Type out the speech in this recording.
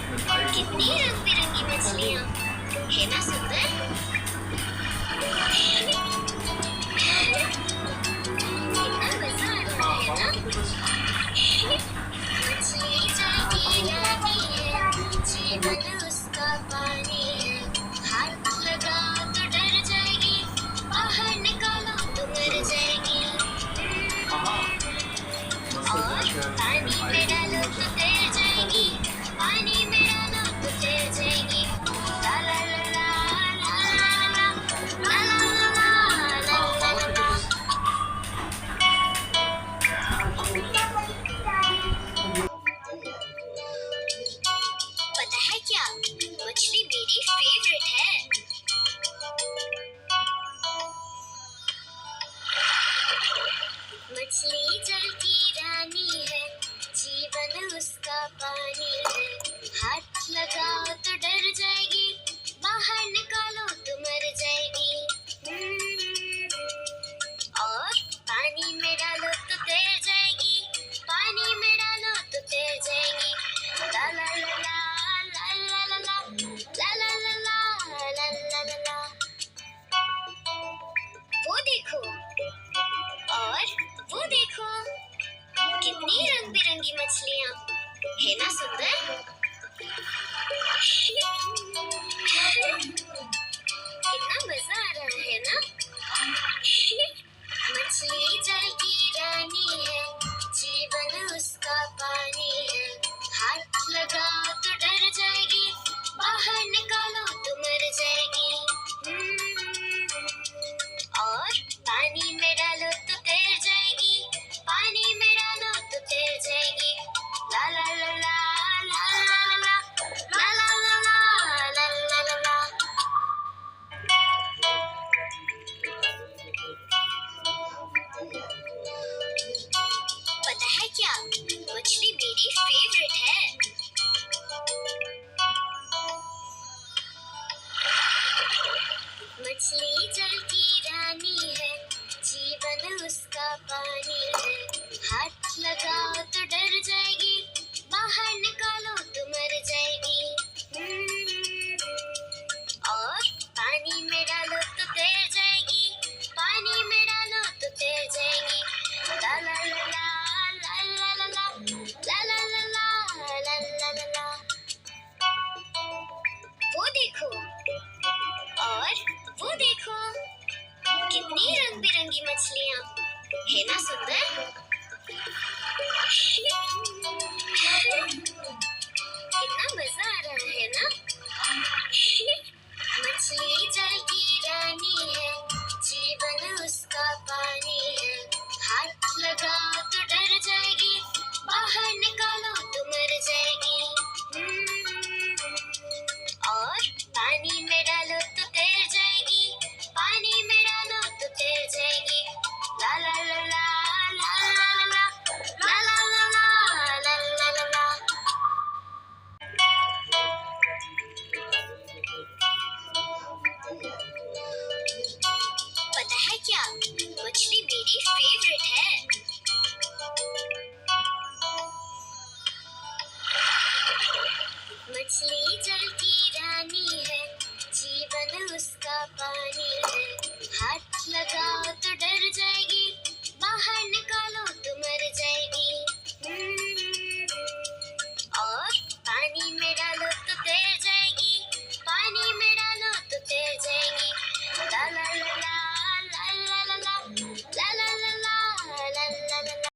कितनी रंग बिरंगी मछलियाँ है ना सुंदर। कितना मजा आ रहा है ना। मछली जाएगी रानी है, जीवन उसका पानी है। हाथ लगाओ तो डर जाएगी, बाहर निकालो तो मर जाएगी। और पानी में डालो तो तैर जाएगी, पानी में डालो तो तैर जाएगी। ला ला ला ला ला ला ला ला ला ला ला ला। पता है क्या, मछली मेरी फेवरेट है। मछली जल की रानी है, जीवन उसका पानी है। हाथ लगाओ तो डर जाएगी, बाहर निकालो तो मर जाएगी। और पानी में डालो तो तैर जाएगी, पानी में डालो तो तैर जाएगी। ला ला ला ला ला ला ला ला ला ला ला ला ला ला ला। वो देखो, और वो देखो, कितनी रंग बिरंगी मछलियाँ है ना सुंदर। कितना मजा आ रहा है ना। मछली जल की रानी है, जीवन उसका पानी है। हाथ लगाओ तो डर जाएगी, बाहर निकालो तो मर जाएगी। और पानी में डालो तो तैर जाएगी, पानी में डालो तो तैर जाएगी। ला ला ला ला ला ला ला ला ला ला ला ला ला ला। पता है क्या, मछली मेरी फेवरेट है।